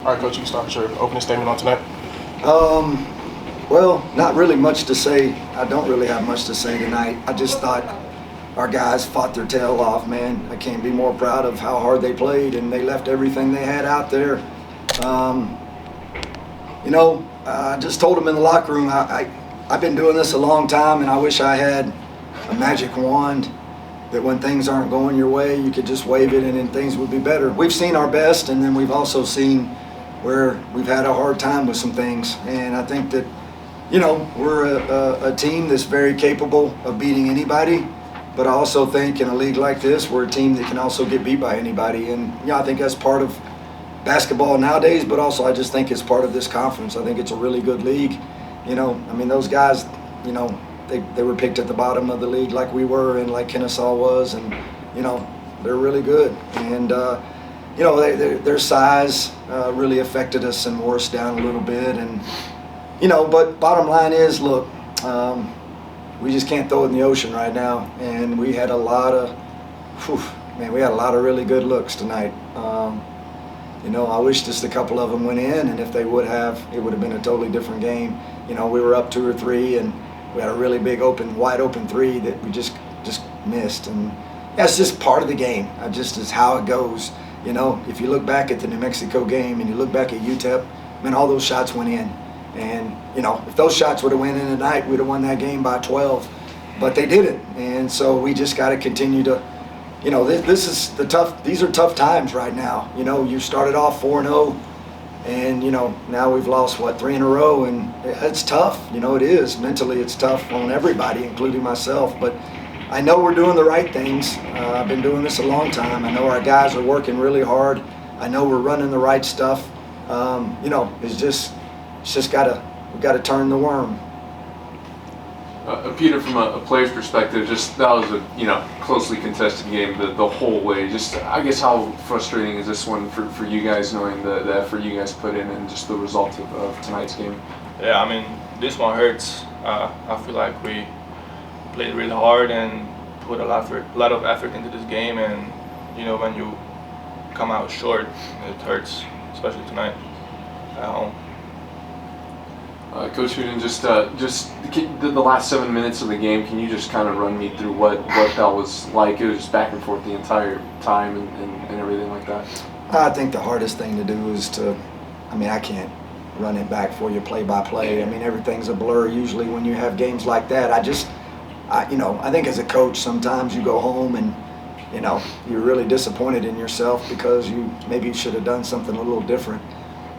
All right, Coach, you can start with your opening statement on tonight. Well, not really much to say. I don't really have much to say tonight. I just thought our guys fought their tail off, man. I can't be more proud of how hard they played, and they left everything they had out there. I just told them in the locker room, I've been doing this a long time, and I wish I had a magic wand that when things aren't going your way, you could just wave it and then things would be better. We've seen our best, and then we've also seen where we've had a hard time with some things. And I think that, we're a team that's very capable of beating anybody, but I also think in a league like this, we're a team that can also get beat by anybody. And, I think that's part of basketball nowadays, but also I just think it's part of this conference. I think it's a really good league. Those guys, they were picked at the bottom of the league like we were and like Kennesaw was, and, they're really good. And, their size really affected us and wore us down a little bit. And, but bottom line is, look, we just can't throw it in the ocean right now. And we had a lot of really good looks tonight. I wish just a couple of them went in, and if they would have, it would have been a totally different game. We were up 2 or 3, and we had a really big wide open 3 that we just missed. And that's just part of the game. Just is how it goes. If you look back at the New Mexico game and you look back at UTEP, all those shots went in. And, if those shots would have went in tonight, we'd have won that game by 12. But they didn't. And so we just got to continue to, these are tough times right now. You started off 4-0, and, now we've lost, 3 in a row. And it's tough. It is. Mentally, it's tough on everybody, including myself. But I know we're doing the right things. I've been doing this a long time. I know our guys are working really hard. I know we're running the right stuff. We've got to turn the worm. Peter, from a player's perspective, that was a closely contested game the whole way. I guess how frustrating is this one for you guys, knowing the effort you guys put in and just the result of tonight's game? Yeah, this one hurts. I feel like we played really hard and put a lot of effort into this game, and when you come out short, it hurts, especially tonight at home. Coach Hooten, just the last 7 minutes of the game, can you just kind of run me through what that was like? It was just back and forth the entire time and everything like that. I think the hardest thing to do is I can't run it back for you play by play. Everything's a blur usually when you have games like that. I think as a coach, sometimes you go home and, you're really disappointed in yourself because you should have done something a little different.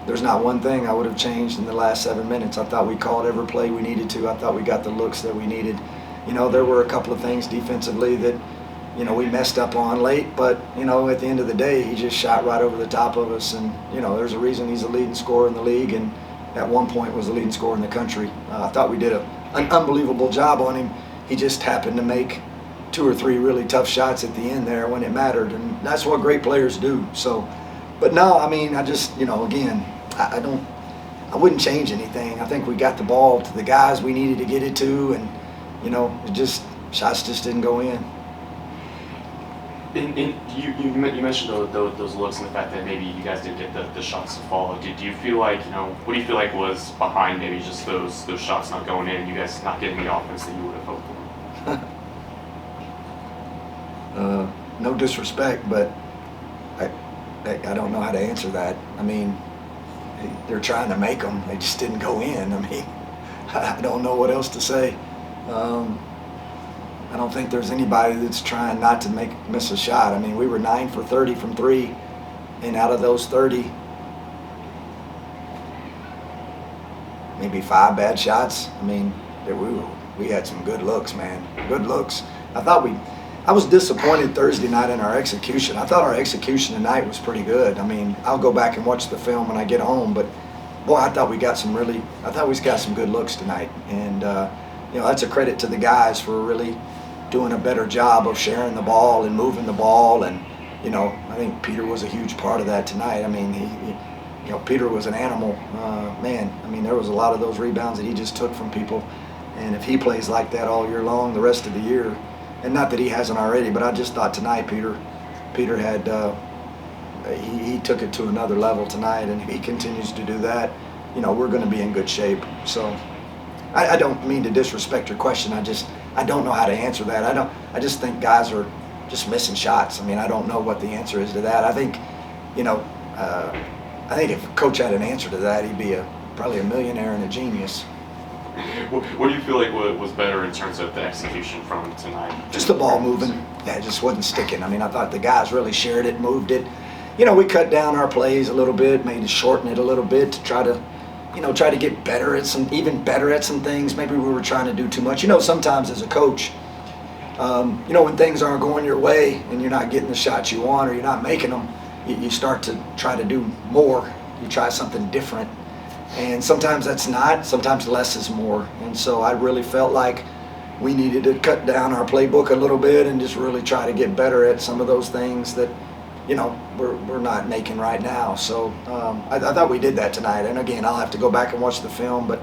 There's not one thing I would have changed in the last 7 minutes. I thought we called every play we needed to. I thought we got the looks that we needed. There were a couple of things defensively that, we messed up on late, but, at the end of the day, he just shot right over the top of us. And, there's a reason he's the leading scorer in the league, and at one point was the leading scorer in the country. I thought we did an unbelievable job on him. He just happened to make 2 or 3 really tough shots at the end there when it mattered, and that's what great players do. So, but no, I just, again, I wouldn't change anything. I think we got the ball to the guys we needed to get it to, and, shots just didn't go in. You mentioned those looks and the fact that maybe you guys didn't get the shots to fall. Do you feel like, what do you feel like was behind maybe just those shots not going in, you guys not getting the offense that you would have hoped for? No disrespect, but I don't know how to answer that. They're trying to make them. They just didn't go in. I don't know what else to say. I don't think there's anybody that's trying not to miss a shot. We were 9 for 30 from 3, and out of those 30, maybe 5 bad shots. We had some good looks, man. Good looks. I was disappointed Thursday night in our execution. I thought our execution tonight was pretty good. I'll go back and watch the film when I get home, but boy, I thought we got some good looks tonight. And that's a credit to the guys for really doing a better job of sharing the ball and moving the ball. And I think Peter was a huge part of that tonight. Peter was an animal, man. There was a lot of those rebounds that he just took from people. And if he plays like that all year long, the rest of the year, and not that he hasn't already, but I just thought tonight Peter had he took it to another level tonight, and if he continues to do that, we're going to be in good shape. So I don't mean to disrespect your question. I don't know how to answer that. I just think guys are just missing shots. I mean, I don't know what the answer is to that. I think, I think if Coach had an answer to that, he'd be probably a millionaire and a genius. What do you feel like was better in terms of the execution from tonight? Just the ball moving. Yeah, it just wasn't sticking. I mean, I thought the guys really shared it, moved it. We cut down our plays a little bit, maybe shorten it a little bit to try to get better at even better at some things. Maybe we were trying to do too much. Sometimes as a coach, when things aren't going your way and you're not getting the shots you want or you're not making them, you start to try to do more. You try something different. And sometimes that's not, sometimes less is more. And so I really felt like we needed to cut down our playbook a little bit and just really try to get better at some of those things that, we're not making right now. So I thought we did that tonight. And again, I'll have to go back and watch the film, but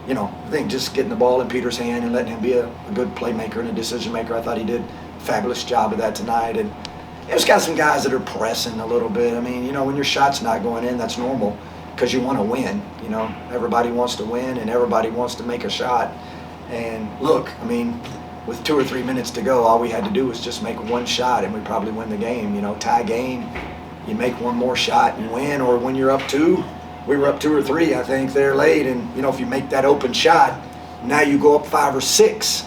I think just getting the ball in Peter's hand and letting him be a good playmaker and a decision maker, I thought he did a fabulous job of that tonight. And it's got some guys that are pressing a little bit. I mean, when your shot's not going in, that's normal because you want to win. Everybody wants to win and everybody wants to make a shot. And look, I mean, with 2 or 3 minutes to go, all we had to do was just make one shot and we probably win the game. Tie game, you make one more shot and win, or when you're up 2, we were up 2 or 3, I think, there late, and if you make that open shot, now you go up 5 or 6.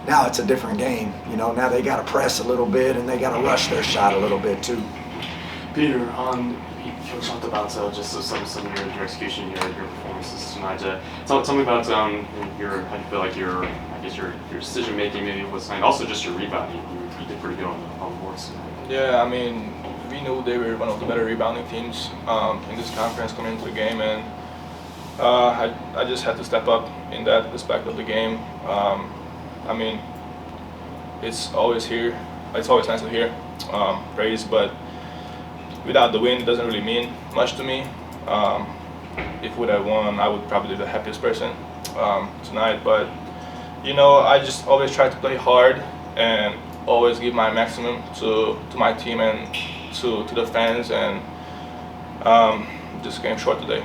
Now it's a different game. Now they got to press a little bit and they got to rush their shot a little bit too. Peter, you talked about just some of your execution, your performances tonight. Tell me about how you feel like your decision making maybe was tonight. Also just your rebounding. You did pretty good on the boards tonight. Yeah, I mean, we knew they were one of the better rebounding teams in this conference coming into the game, and I just had to step up in that aspect of the game. I mean, it's always nice to hear praise, but without the win, it doesn't really mean much to me. If we would have won, I would probably be the happiest person tonight. But I just always try to play hard and always give my maximum to my team and to the fans, and just came short today.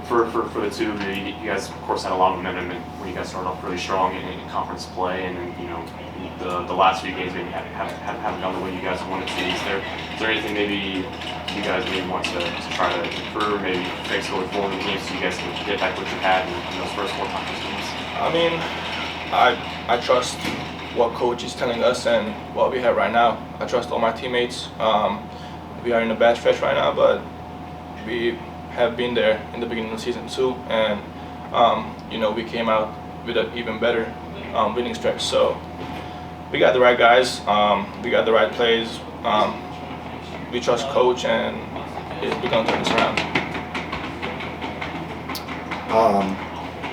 For the two of you, you guys of course had a lot of momentum when you guys started off really strong in conference play, and then the last few games maybe haven't gone the way you guys wanted to. Is there anything maybe you guys maybe want to try to improve, maybe fix going forward in the games so you guys can get back what you had in those first 4 conference games? I mean, I trust what coach is telling us and what we have right now. I trust all my teammates. We are in a bad stretch right now, but we have been there in the beginning of the season too, and we came out with an even better winning stretch. So we got the right guys, we got the right plays. We trust coach, and we're gonna turn this around.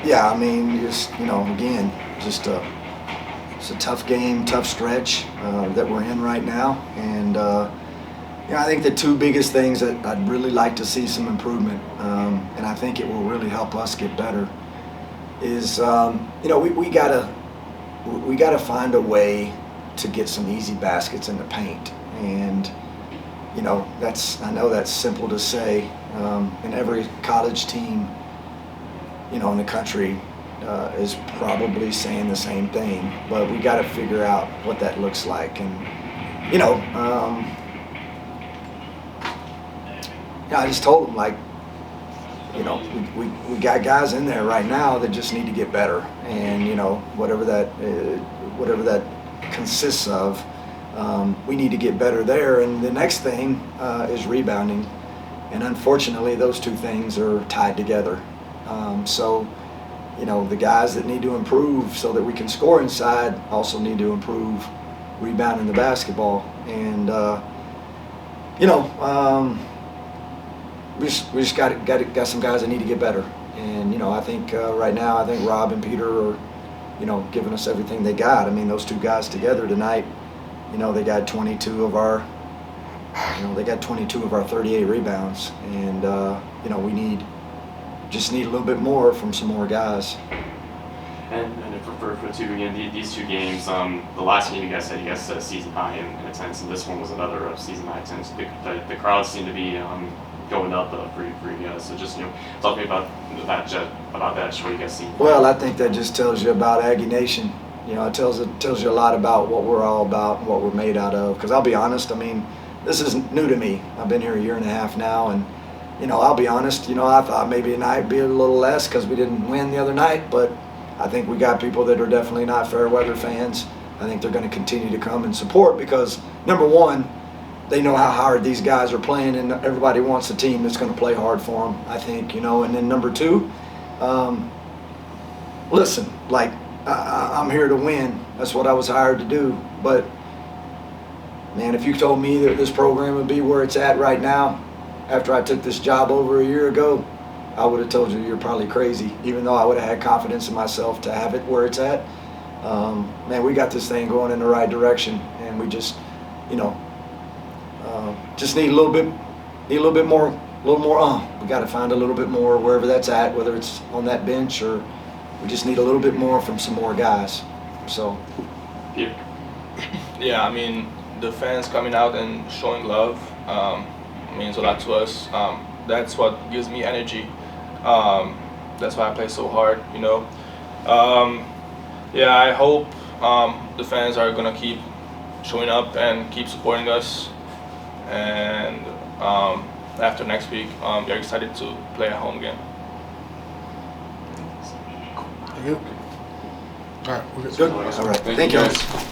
Yeah, I mean, just again, just it's a tough game, tough stretch that we're in right now, and I think the 2 biggest things that I'd really like to see some improvement, and I think it will really help us get better, is we gotta find a way to get some easy baskets in the paint, and I know that's simple to say, and every college team in the country is probably saying the same thing, but we got to figure out what that looks like. And I just told them, like, we got guys in there right now that just need to get better, and whatever that consists of, we need to get better there. And the next thing is rebounding, and unfortunately those 2 things are tied together. So the guys that need to improve so that we can score inside also need to improve rebounding the basketball. And we just got some guys that need to get better. And I think right now, I think Rob and Peter are giving us everything they got. I mean, those 2 guys together tonight, they got 22 of our 38 rebounds, and we just need a little bit more from some more guys. And for two again, these two games, the last game you guys set a season high in attendance, and this one was another season high attendance. The crowds seem to be going up for you guys. So just talk to me about that. Just what you guys see. Well, I think that just tells you about Aggie Nation. It tells you a lot about what we're all about and what we're made out of. Because I'll be honest, I mean, this isn't new to me. I've been here a year and a half now, and I'll be honest. I thought maybe tonight would be a little less because we didn't win the other night, but I think we got people that are definitely not fair weather fans. I think they're going to continue to come and support because, number one, they know how hard these guys are playing, and everybody wants a team that's going to play hard for them, I think, And then number two, listen, I'm here to win. That's what I was hired to do. But, man, if you told me that this program would be where it's at right now after I took this job over a year ago, I would have told you you're probably crazy, even though I would have had confidence in myself to have it where it's at. Man, we got this thing going in the right direction, and we just, just need a little bit more. We got to find a little bit more wherever that's at, whether it's on that bench or we just need a little bit more from some more guys. So. Yeah, I mean, the fans coming out and showing love means a lot to us. That's what gives me energy. That's why I play so hard, Yeah, I hope the fans are gonna keep showing up and keep supporting us. And after next week, we're excited to play at home again. You good? All right, we're good. Good. All right. Thank you. guys.